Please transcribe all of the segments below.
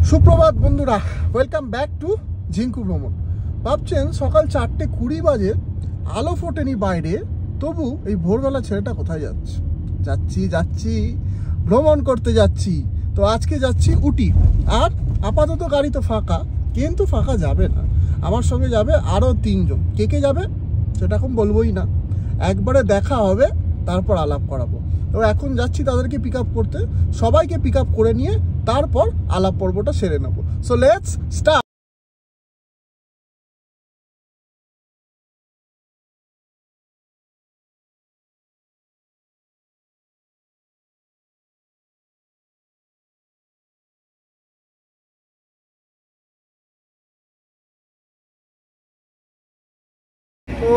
সুপ্রভাত বন্ধুরা, welcome back to ঝিঙ্কু ভ্রমণ। ভাবছেন সকাল 4:20 বাজে, আলো ফোটেনি বাইরে, তবু এই ভোরবেলা ছেলেটা কোথায় যাচ্ছে? যাচ্ছি ভ্রমণ করতে যাচ্ছি। তো আজকে যাচ্ছি উটি। আর আপাতত গাড়ি তো ফাঁকা, কিন্তু ফাঁকা যাবে না, আমার সঙ্গে যাবে আরও 3 জন। কে যাবে সেটা এখন বলবোই না, একবারে দেখা হবে, তারপর আলাপ করাবো। তো এখন যাচ্ছি তাদেরকে পিক আপ করতে, সবাইকে পিক আপ করে নিয়ে তারপর আলাপ পর্বটা সেরে নেবো। So let's start. তো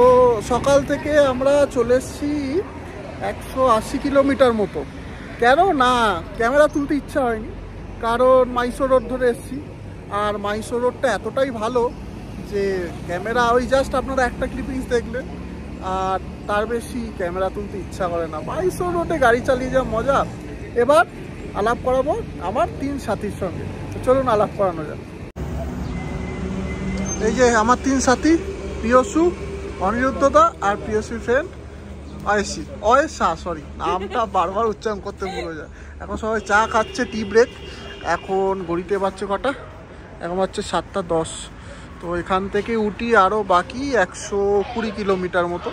সকাল থেকে আমরা চলে এসেছি 180 কিলোমিটার মতো। কেন না ক্যামেরা তুলতে ইচ্ছা হয়নি, কারণ মাইসোর রোড ধরে এসেছি। আর মাইসোর রোডটা এতটাই ভালো যে ক্যামেরা ওই জাস্ট আপনারা একটা ক্লিপিংস দেখলেন, আর তার বেশি ক্যামেরা তুলতে ইচ্ছা করে না। মাইসোর রোডে গাড়ি চালিয়ে যা মজা। এবার আলাপ করাবো আমার 3 সাথীর সঙ্গে। চলুন আলাপ করানো যাক। এই যে আমার 3 সাথী, প্রিয়সু, অনিরুদ্ধদা আর প্রিয়সুর ফ্রেন্ড অয়েশা, সরি নামটা বারবার উচ্চারণ করতে ভুলে যায়। এখন সবাই চা খাচ্ছে, টি ব্রেক। এখন ঘড়িতে বাজছে কটা? এখন বাজছে 7:10। তো এখান থেকে উটি আরও বাকি 120 কিলোমিটার মতো।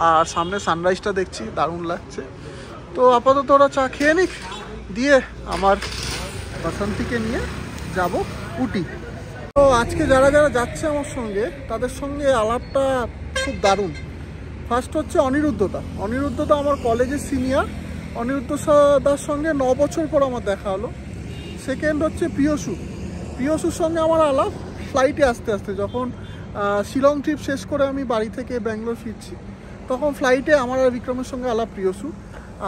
আর সামনে সানরাইজটা দেখছি, দারুণ লাগছে। তো আপাতত ওরা চা খেয়ে নিক, দিয়ে আমার বাসন্তীকে নিয়ে যাব উটি। তো আজকে যারা যারা যাচ্ছে আমার সঙ্গে, তাদের সঙ্গে আলাপটা খুব দারুণ। ফার্স্ট হচ্ছে অনিরুদ্ধদা আমার কলেজের সিনিয়র। অনিরুদ্ধদার সঙ্গে 9 বছর পর আমার দেখা হলো। সেকেন্ড হচ্ছে প্রিয়সুর সঙ্গে আমার আলাপ ফ্লাইটে আসতে আসতে, যখন শিলং ট্রিপ শেষ করে আমি বাড়ি থেকে ব্যাঙ্গালোর ফিরছি, তখন ফ্লাইটে আমার আর বিক্রমের সঙ্গে আলাপ প্রিয়সু।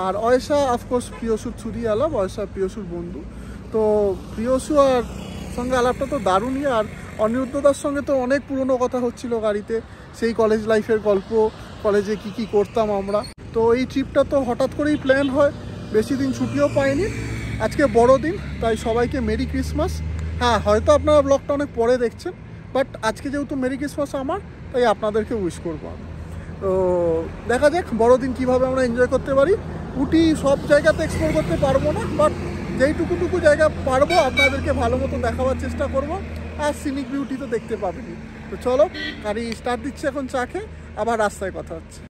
আর অয়েশা অফকোর্স প্রিয়সুর ছুরি আলাপ, অয়েশা প্রিয়সুর বন্ধু। তো প্রিয়সু আর সঙ্গে আলাপটা তো দারুণই। আর অনিরুদ্ধদার সঙ্গে তো অনেক পুরনো কথা হচ্ছিল গাড়িতে, সেই কলেজ লাইফের গল্প, কলেজে কি করতাম আমরা। তো এই ট্রিপটা তো হঠাৎ করেই প্ল্যান হয়, বেশি দিন ছুটিও পাইনি। আজকে বড় দিন, তাই সবাইকে মেরি ক্রিসমাস। হ্যাঁ, হয়তো আপনারা ব্লগটা অনেক পরে দেখছেন, বাট আজকে যেহেতু মেরি ক্রিসমাস আমার, তাই আপনাদেরকে উইশ করবো আমি। তো দেখা যাক বড়দিন কীভাবে আমরা এনজয় করতে পারি। উটি সব জায়গাতে এক্সপ্লোর করতে পারবো না, বাট যেইটুকু জায়গা পারবো আপনাদেরকে ভালো মতো দেখাবার চেষ্টা করব। আর সিনিক বিউটি তো দেখতে পাবেনি। তো চলো, গাড়ি স্টার্ট দিচ্ছি এখন, চা খেয়ে আবার রাস্তায় কথা হচ্ছে।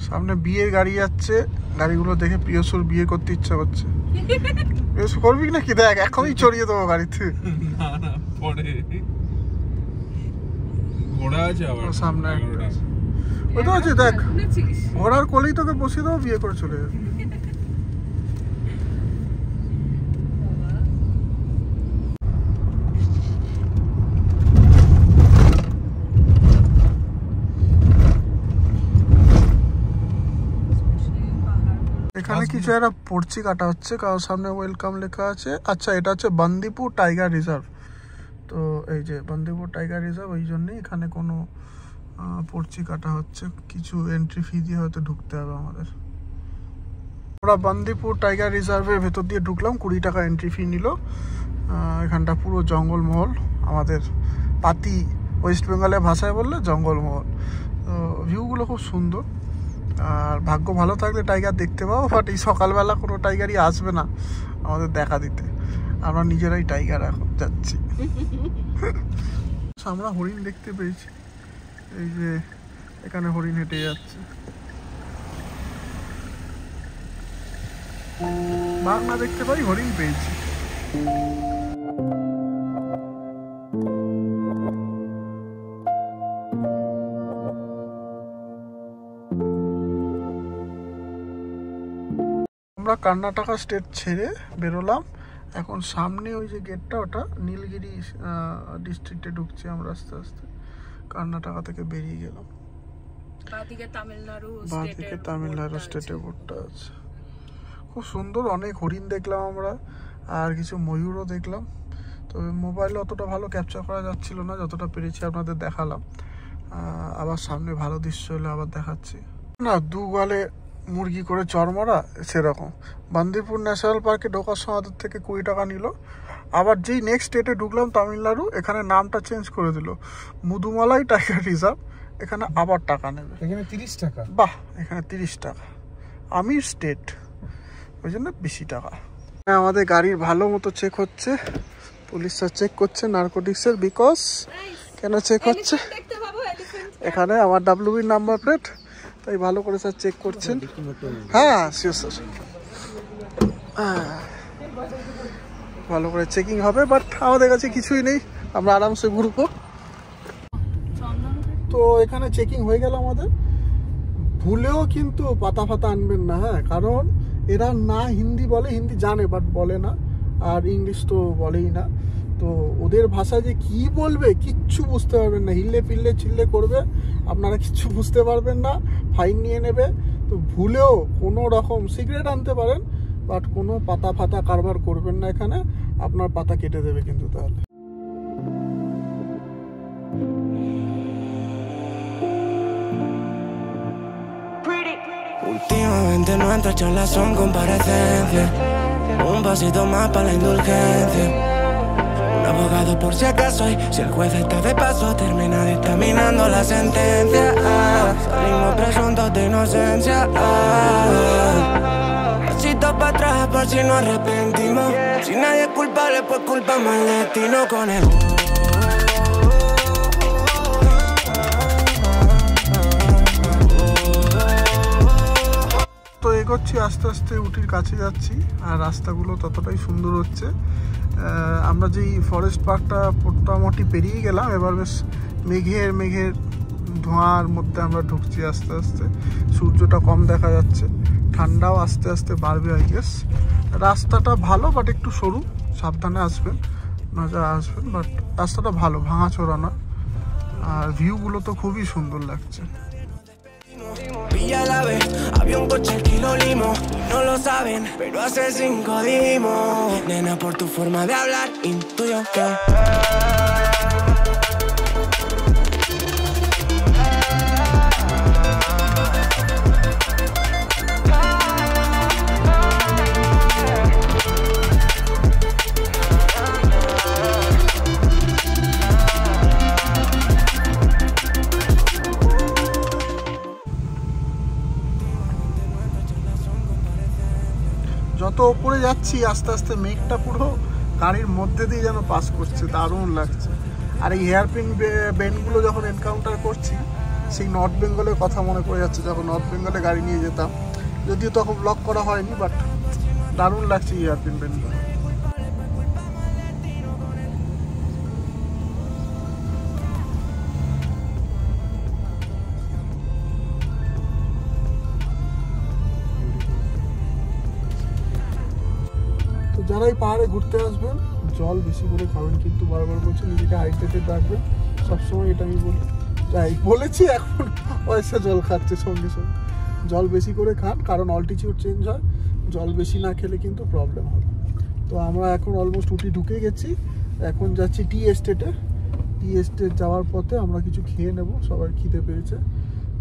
সামনে বিয়ের গাড়ি যাচ্ছে, গাড়িগুলো দেখে প্রিয়সুর বিয়ে করতে ইচ্ছা করছে। প্রিয়সু করবি নাকি? দেখ এখনই চড়িয়ে দেবো গাড়িতে। সামনে ওই তো আছে, দেখ ঘোড়ার কোলেই তোকে বসিয়ে দেবো, বিয়ে করে চলে যাবে। এখানে কিছু একটা পর্চি কাটা হচ্ছে, কারণ সামনে ওয়েলকাম লেখা আছে। আচ্ছা, এটা হচ্ছে বান্দিপুর টাইগার রিজার্ভ। তো এই যে বান্দিপুর টাইগার রিজার্ভ, ওই জন্যই এখানে কোনো পর্চি কাটা হচ্ছে। কিছু এন্ট্রি ফি দিয়ে হয়তো ঢুকতে হবে আমাদের। আমরা বান্দিপুর টাইগার রিজার্ভের ভেতর দিয়ে ঢুকলাম, 20 টাকা এন্ট্রি ফি নিল। এখানটা পুরো জঙ্গলমহল, আমাদের পাতি ওয়েস্ট বেঙ্গলের ভাষায় বললে জঙ্গলমহল। তো ভিউগুলো খুব সুন্দর। আর ভাগ্য ভালো থাকলে টাইগার দেখতে পাবো, বাট এই সকালবেলা কোনো টাইগারই আসবে না আমাদের দেখা দিতে। আমরা নিজেরাই টাইগার এখন যাচ্ছি। আমরা হরিণ দেখতে পেয়েছি, এই যে এখানে হরিণ হেঁটে যাচ্ছে। বাঘ না দেখতে পাই, হরিণ পেয়েছি। আমরা কর্ণাটকা স্টেট ছেড়ে বেরোলাম। এখন সামনে ওই যে গেটটা, ওটা নীলগিরি ডিস্ট্রিক্টে ঢুকছি আমরা আস্তে আস্তে। কর্ণাটকা থেকে বেরিয়ে গেলাম, বাঁদিকে তামিলনাড়ু স্টেটের বোর্ডটা আছে। খুব সুন্দর, অনেক হরিণ দেখলাম আমরা, আর কিছু ময়ূরও দেখলাম। তবে মোবাইলে অতটা ভালো ক্যাপচার করা যাচ্ছিল না, যতটা পেরেছি আপনাদের দেখালাম। আবার সামনে ভালো দৃশ্য হলে আবার দেখাচ্ছি। না, দু গালে মুরগি করে চরমরা সেরকম। বান্দিপুর ন্যাশনাল পার্কে ঢোকার সময় থেকে 20 টাকা নিল। আবার যেই নেক্সট স্টেটে ঢুকলাম তামিলনাড়ু, এখানে নামটা চেঞ্জ করে দিল, মুদুমালাই টাইগার রিজার্ভ, এখানে আবার টাকা নেবে। এখানে 30 টাকা। বাহ, এখানে 30 টাকা। আমির স্টেট, ওই জন্য বেশি টাকা। আমাদের গাড়ির ভালো মতো চেক হচ্ছে, পুলিশরা চেক করছে নার্কোটিক্সের। বিকজ কেন চেক হচ্ছে? এখানে আমার WB নাম্বার প্লেট, তাই ভালো করে স্যার চেক করছেন। হ্যাঁ শিওর স্যার, ভালো করে চেকিং হবে। বাট আমাদের কাছে কিছুই নেই, আমরা আরামসে ঘুরবো। তো এখানে চেকিং হয়ে গেল আমাদের। ভুলেও কিন্তু পাতা ফাতা আনবেন না, হ্যাঁ, কারণ এরা না হিন্দি বলে, হিন্দি জানে বাট বলে না, আর ইংলিশ তো বলেই না। তো ওদের ভাষা যে কি বলবে কিচ্ছু বুঝতে পারবেন না, হিললে ফিরলে চিল্লে করবে, আপনারা কিচ্ছু বুঝতে পারবেন না, ফাইন নিয়ে নেবে। তো ভুলেও কোনো রকম সিগারেট আনতে পারেন, বাট কোনো পাতা ফাতা কারবার করবেন না এখানে, আপনার পাতা কেটে দেবে কিন্তু তাহলে। Últimamente nuestras charlas son comparecencias, un pasito más para la indulgencia. Un abogado por si acaso, y si el juez está de paso termina dictaminando la sentencia. Salimos presuntos de inocencia. Pasito para atrás por si nos arrepentimos. Si nadie es culpable, pues culpamos al destino con el... তো এগোচ্ছি আস্তে আস্তে, উটির কাছে যাচ্ছি, আর রাস্তাগুলো ততটাই সুন্দর হচ্ছে। আমরা যেই ফরেস্ট পার্কটা মোটামুটি পেরিয়ে গেলাম, এবার বেশ মেঘের ধোঁয়ার মধ্যে আমরা ঢুকছি আস্তে আস্তে। সূর্যটা কম দেখা যাচ্ছে, ঠান্ডাও আস্তে আস্তে বাড়বে আই গেস। রাস্তাটা ভালো বাট একটু সরু, সাবধানে আসবেন, মজা আসবেন। বাট রাস্তাটা ভালো, ভাঙাচোরা না, আর ভিউগুলো তো খুবই সুন্দর লাগছে। Pilla la vez, había un coche que lo limo. No lo saben, pero hace 5 dimos. Nena, por tu forma de hablar, intuyo que... যত উপরে যাচ্ছি আস্তে আস্তে মেঘটা পুরো গাড়ির মধ্যে দিয়ে যেন পাস করছে, দারুণ লাগছে। আর এই হেয়ারপিন বেন্ডগুলো যখন এনকাউন্টার করছি, সেই নর্থ বেঙ্গলের কথা মনে পড়ে যাচ্ছে, যখন নর্থ বেঙ্গলে গাড়ি নিয়ে যেতাম। যদিও তখন ব্লক করা হয়নি, বাট দারুণ লাগছে হেয়ারপিন বেন্ডগুলো। যারা এই পাহাড়ে ঘুরতে আসবেন, জল বেশি করে খাবেন, কিন্তু বারবার বলছি নিজেকে হাইড্রেটেড রাখবেন সবসময়, এটা আমি বলেছি। এখন পয়সা জল খাচ্ছে সঙ্গে সঙ্গে, জল বেশি করে খান, কারণ অল্টিটিউড চেঞ্জ হয়, জল বেশি না খেলে কিন্তু প্রবলেম হবে। তো আমরা এখন অলমোস্ট উটি ঢুকে গেছি, এখন যাচ্ছি টি এস্টেটে। টি এস্টেট যাওয়ার পথে আমরা কিছু খেয়ে নেব, সবার খিদে পেয়েছে,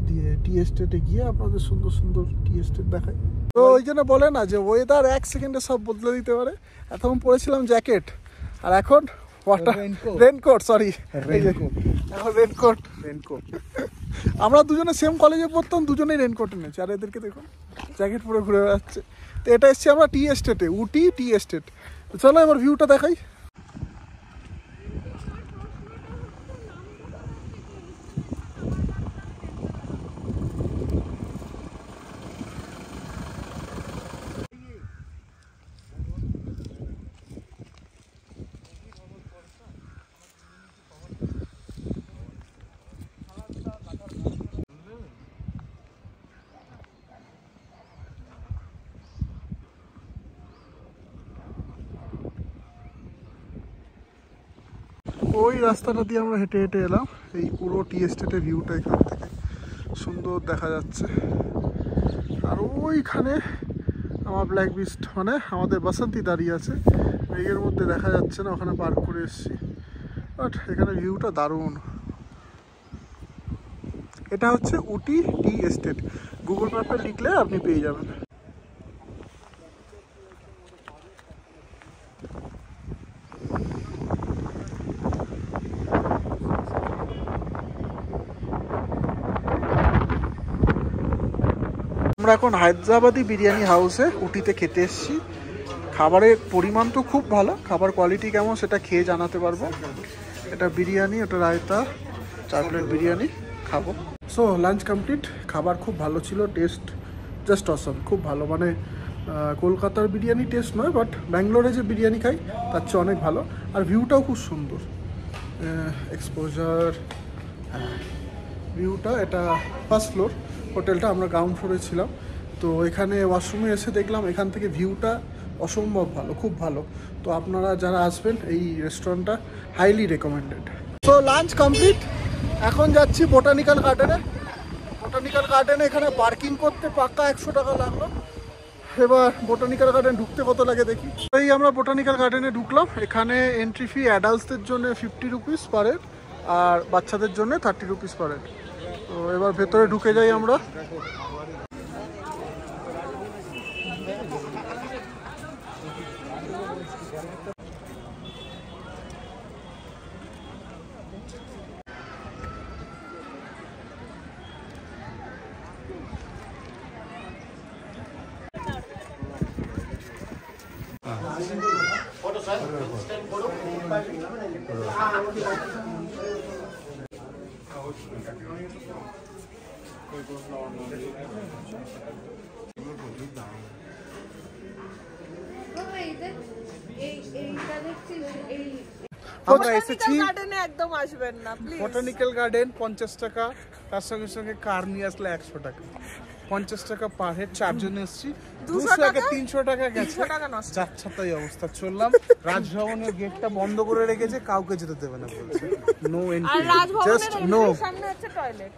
দিয়ে টি এস্টেটে গিয়ে আপনাদের সুন্দর সুন্দর টি এস্টেট দেখাই। তো ওই জন্য বলে না যে ওয়েদার 1 সেকেন্ডে সব বদলে দিতে পারে। এতক্ষণ পরেছিলাম জ্যাকেট, আর এখন রেনকোট, সরি এখন রেনকোট। আমরা দুজনে সেম কলেজে পড়তাম, দুজনেই রেনকোট এনেছি, আর এদেরকে দেখুন জ্যাকেট পরে ঘুরে বেড়াচ্ছে। তো এটা এসছি আমরা টি এস্টেটে, উটি টি এস্টেট। তো চলো এবার ভিউটা দেখাই। ওই রাস্তাটা দিয়ে আমরা হেঁটে হেঁটে এলাম, এই পুরো টি এস্টেটের ভিউটা এখান থেকে সুন্দর দেখা যাচ্ছে। আর ওইখানে আমার ব্ল্যাক বিস্ট মানে আমাদের বাসন্তী দাঁড়িয়ে আছে, মেঘের মধ্যে দেখা যাচ্ছে না, ওখানে পার্ক করে এসেছি। বাট এখানে ভিউটা দারুণ। এটা হচ্ছে উটি টি এস্টেট, গুগল ম্যাপে লিখলে আপনি পেয়ে যাবেন। আমরা এখন হায়দ্রাবাদি বিরিয়ানি হাউসে উটিতে খেতে এসেছি। খাবারের পরিমাণ তো খুব ভালো, খাবার কোয়ালিটি কেমন সেটা খেয়ে জানাতে পারবো। এটা বিরিয়ানি, এটা রায়তা, 4 প্লেট বিরিয়ানি খাবো। সো লাঞ্চ কমপ্লিট, খাবার খুব ভালো ছিল, টেস্ট জাস্ট অসম, খুব ভালো। মানে কলকাতার বিরিয়ানি টেস্ট নয়, বাট ব্যাঙ্গালোরে যে বিরিয়ানি খাই তার চেয়ে অনেক ভালো। আর ভিউটাও খুব সুন্দর, এক্সপোজার, ভিউটা। এটা ফার্স্ট ফ্লোর, হোটেলটা, আমরা গ্রাউন্ড ফ্লোরে ছিলাম। তো এখানে ওয়াশরুমে এসে দেখলাম এখান থেকে ভিউটা অসম্ভব ভালো, খুব ভালো। তো আপনারা যারা আসবেন এই রেস্টুরেন্টটা highly recommended. So lunch complete, এখন যাচ্ছি বোটানিক্যাল গার্ডেনে। বোটানিক্যাল গার্ডেনে এখানে পার্কিং করতে পাক্কা 100 টাকা লাগলো। এবার বোটানিক্যাল গার্ডেন ঢুকতে কত লাগে দেখি। এই আমরা বোটানিক্যাল গার্ডেনে ঢুকলাম। এখানে এন্ট্রি ফি অ্যাডাল্টসদের জন্য 50 রুপিস পার হেড আর বাচ্চাদের জন্য 30 রুপিস পার হেড। তো এবার ভেতরে ঢুকে যাই আমরা। আমরা এসেছি একদম আসবেন না প্লিজ। বোটানিক্যাল গার্ডেন 50 টাকা, তার সঙ্গে সঙ্গে কার নিয়ে আসলে 100 টাকা, 50 টাকা পার হেড। 4 জন এসেছি, 200 টাকা 300 টাকা গেছে। যাচ্ছা তাই অবস্থা। চললাম, রাজভবনের গেটটা বন্ধ করে রেখেছে, কাউকে যেতে দেবে না বলছে, নো এন্ট্রি, জাস্ট নো। সামনে হচ্ছে টয়লেট,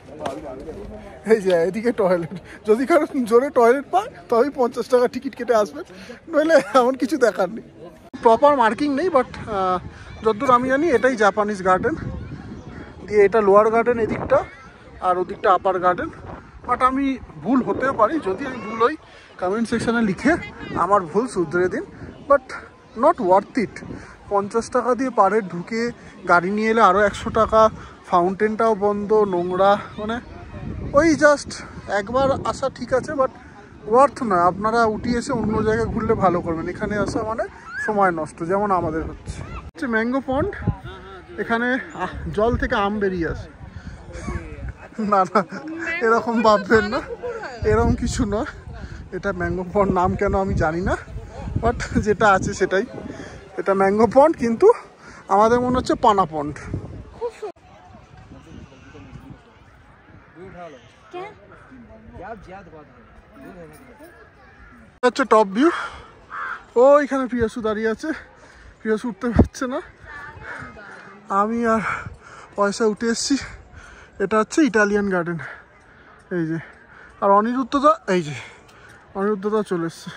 এই যে এদিকে টয়লেট, যদি কারণ জোরে টয়লেট পায় তবেই 50 টাকা টিকিট কেটে আসবে, নইলে এমন কিছু দেখার নেই। প্রপার মার্কিং নেই, বাট যতদূর আমি জানি এটাই জাপানিজ গার্ডেন, দিয়ে এটা লোয়ার গার্ডেন এদিকটা, আর ওদিকটা আপার গার্ডেন। বাট আমি ভুল হতেও পারি, যদি আমি ভুল হই কমেন্ট সেকশানে লিখে আমার ভুল শুধরে দিন। But not worth it. 50 টাকা দিয়ে পার হেড ঢুকে গাড়ি নিয়ে এলে আরও 100 টাকা, ফাউন্টেনটাও বন্ধ, নোংরা, মানে ওই জাস্ট একবার আসা ঠিক আছে, বাট ওয়ার্থ না। আপনারা উঠে এসে অন্য জায়গায় ঘুরলে ভালো করবেন, এখানে আসা মানে সময় নষ্ট, যেমন আমাদের হচ্ছে। ম্যাঙ্গো পন্ড, এখানে জল থেকে আম বেরিয়ে আসে। না না, এরকম ভাববেন না, এরকম কিছু নয়। এটা ম্যাঙ্গো পন্ড, নাম কেন আমি জানি না, বাট যেটা আছে সেটাই। এটা ম্যাঙ্গো পন্ড, কিন্তু আমাদের মনে হচ্ছে পানা পন্ড। হচ্ছে টপ ভিউ। ও এখানে প্রিয়াসু দাঁড়িয়ে আছে, প্রিয়াসু উঠতে পারছে না, আমি আর পয়সা উঠে এসছি। এটা হচ্ছে ইটালিয়ান গার্ডেন, এই যে। আর অনিরুদ্ধদা, এই যে অনিরুদ্ধদা চলে এসছে।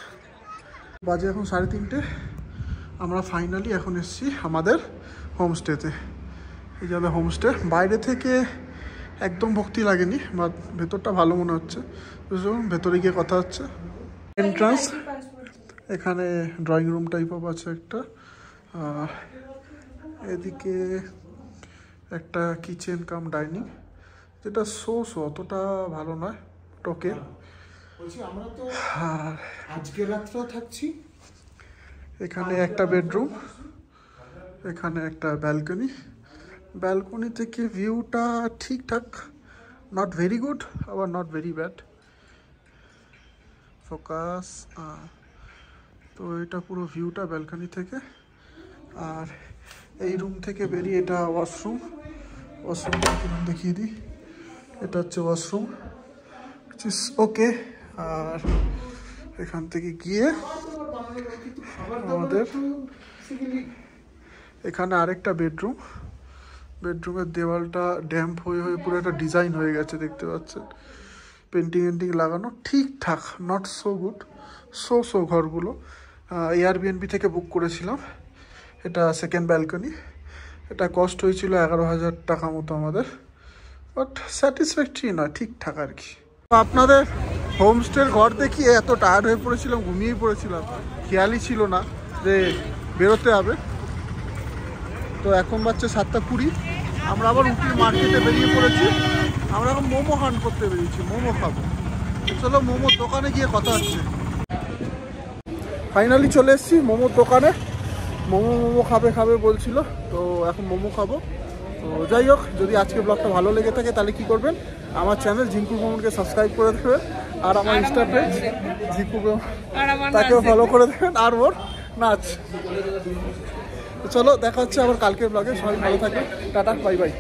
বাজে এখন 3:30। আমরা ফাইনালি এখন এসছি আমাদের হোমস্টেতে। এই যে আমাদের হোমস্টে, বাইরে থেকে একদম ভক্তি লাগেনি, বা ভেতরটা ভালো মনে হচ্ছে। ভেতরে গিয়ে কথা হচ্ছে। এন্ট্রান্স, এখানে ড্রয়িং রুম টাইপ অফ আছে একটা, এদিকে একটা কিচেন কাম ডাইনিং, যেটা অতটা ভালো নয়, টোকে। আমরা তো আজকে রাত্রেও থাকছি। এখানে একটা বেডরুম, এখানে একটা ব্যালকনি। ব্যালকনি থেকে ভিউটা ঠিকঠাক, নট ভেরি গুড আবার নট ভেরি ব্যাড। ফোকাস। তো এটা পুরো ভিউটা ব্যালকনি থেকে। আর এই রুম থেকে বেরিয়ে এটা ওয়াশরুম, ওয়াশরুমটা দেখিয়ে দিই। এটা হচ্ছে ওয়াশরুম, ওকে। আর এখান থেকে গিয়ে আমাদের এখানে আরেকটা বেডরুম। বেডরুমের দেওয়ালটা ড্যাম্প হয়ে পুরো একটা ডিজাইন হয়ে গেছে, দেখতে পাচ্ছেন। পেন্টিং লাগানো ঠিকঠাক, নট সো গুড, সো ঘরগুলো। এয়ারবিএনবি থেকে বুক করেছিলাম। এটা সেকেন্ড ব্যালকনি, এটা কস্ট হয়েছিল 11,000 টাকা মতো আমাদের। বাট স্যাটিসফ্যাক্টরি নয়, ঠিকঠাক আর কি। আপনাদের হোমস্টের ঘর দেখিয়ে এত টায়ার্ড হয়ে পড়েছিলাম, ঘুমিয়েই পড়েছিলাম, খেয়ালই ছিল না যে বেরোতে হবে। তো এখন বাচ্চা 7:20, আমরা আবার উটির মার্কেটে বেরিয়ে পড়েছি। আমরা এখন মোমো হান্ট করতে বেরিয়েছি, মোমো খাবো। চলো মোমোর দোকানে গিয়ে কথা হচ্ছে। ফাইনালি চলে এসেছি মোমোর দোকানে। মোমো খাবে বলছিল, তো এখন মোমো খাবো। তো যাই হোক, যদি আজকে ব্লগটা ভালো লেগে থাকে তাহলে কি করবেন, আমার চ্যানেল ঝিঙ্কুর ভ্রমণকে সাবস্ক্রাইব করে দেবেন, আর আমার ইনস্টা পেজ ঝিঙ্কুর তাকেও ফলো করে দেবেন, আর ওর নাচ। চলো দেখা হচ্ছে আবার কালকের ব্লগে। সবাই ভালো থাকবে, টাটা, বাই বাই।